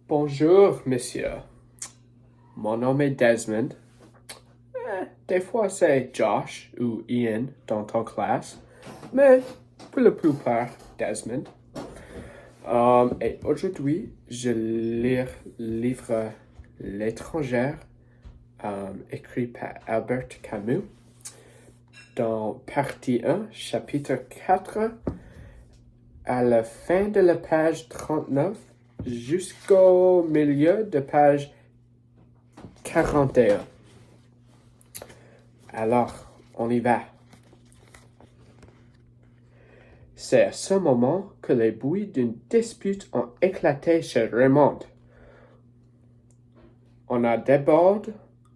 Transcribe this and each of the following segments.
Bonjour, monsieur. Mon nom est Desmond. Des fois, c'est Josh ou Ian dans ton classe, mais pour la plupart, Desmond. Et aujourd'hui, je lis le livre L'étrangère, écrit par Albert Camus, dans partie 1, chapitre 4, à la fin de la page 39, jusqu'au milieu de page 41. Alors, on y va. C'est à ce moment que les bruits d'une dispute ont éclaté chez Raymond. On a d'abord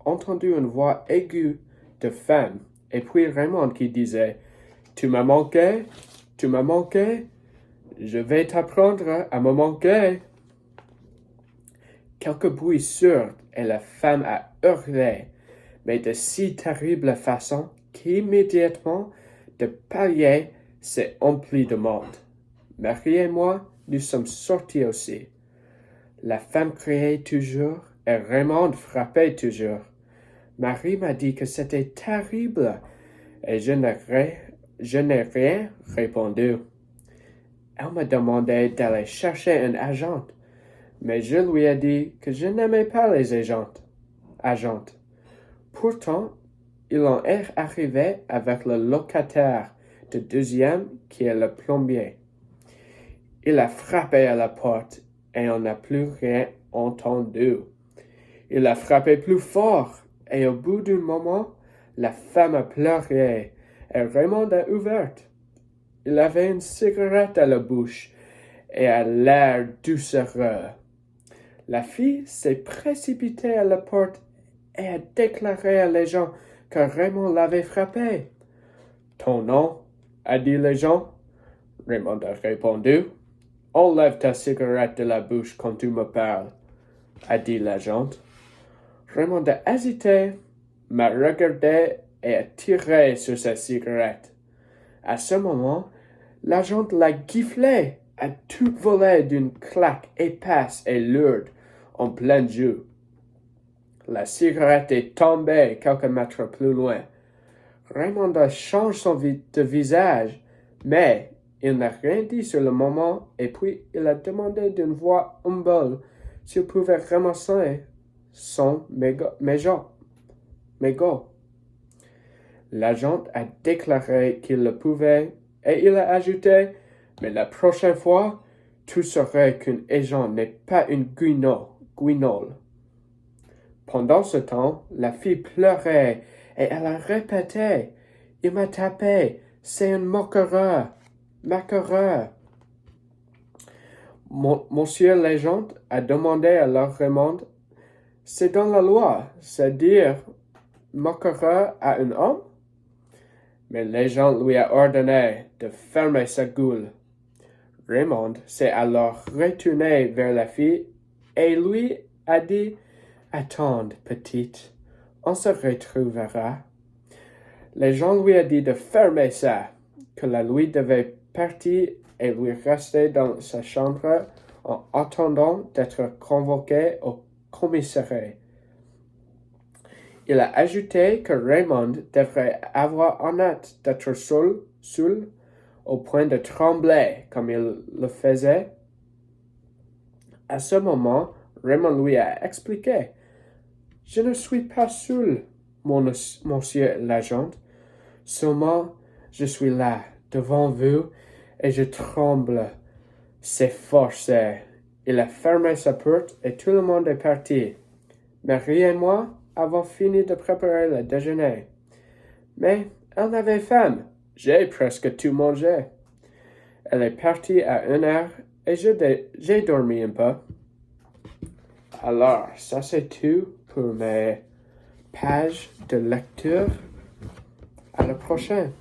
entendu une voix aiguë de femme, et puis Raymond qui disait « Tu m'as manqué, je vais t'apprendre à me manquer. » Quelques bruits sourds et la femme a hurlé, mais de si terrible façon qu'immédiatement le palier s'est empli de monde. Marie et moi, nous sommes sortis aussi. La femme criait toujours et Raymond frappait toujours. Marie m'a dit que c'était terrible et je n'ai rien répondu. Elle m'a demandé d'aller chercher un agent, mais je lui ai dit que je n'aimais pas les agentes. Pourtant, ils en est arrivé avec le locataire de deuxième qui est le plombier. Il a frappé à la porte et on n'a plus rien entendu. Il a frappé plus fort et au bout d'un moment, la femme a pleuré et Raymond a ouvert. Il avait une cigarette à la bouche et a l'air doucereux. La fille s'est précipitée à la porte et a déclaré à les gens que Raymond l'avait frappé. « Ton nom ?» a dit les gens. Raymond a répondu. « Enlève ta cigarette de la bouche quand tu me parles » a dit l'agent. Raymond a hésité, m'a regardé et a tiré sur sa cigarette. À ce moment, l'agent l'a giflé, a tout volé d'une claque épaisse et lourde en plein joue. La cigarette est tombée quelques mètres plus loin. Raymond a changé de visage, mais il n'a rien dit sur le moment et puis il a demandé d'une voix humble s'il pouvait ramasser son mégot. L'agent a déclaré qu'il le pouvait et il a ajouté « Mais la prochaine fois, tu sauras qu'un agent n'est pas une guignole. » Pendant ce temps, la fille pleurait et elle a répété « Il m'a tapé, c'est un moqueur. » Monsieur l'agent a demandé à leur Raymond « C'est dans la loi, c'est-à-dire moqueur à un homme ?» Mais l'agent lui a ordonné de fermer sa gueule. Raymond s'est alors retourné vers la fille et lui a dit « Attends, petite, on se retrouvera. » L'agent lui a dit de fermer ça, que la nuit devait partir et lui rester dans sa chambre en attendant d'être convoqué au commissariat. Il a ajouté que Raymond devrait avoir honnête d'être seul au point de trembler comme il le faisait. À ce moment, Raymond lui a expliqué « Je ne suis pas seul, monsieur l'agent. Seulement, je suis là, devant vous, et je tremble. C'est forcé. » Il a fermé sa porte et tout le monde est parti. Marie et moi avons fini de préparer le déjeuner. Mais elle n'avait faim. J'ai presque tout mangé. Elle est partie à 1 heure et j'ai dormi un peu. Alors, ça c'est tout pour mes pages de lecture. À la prochaine.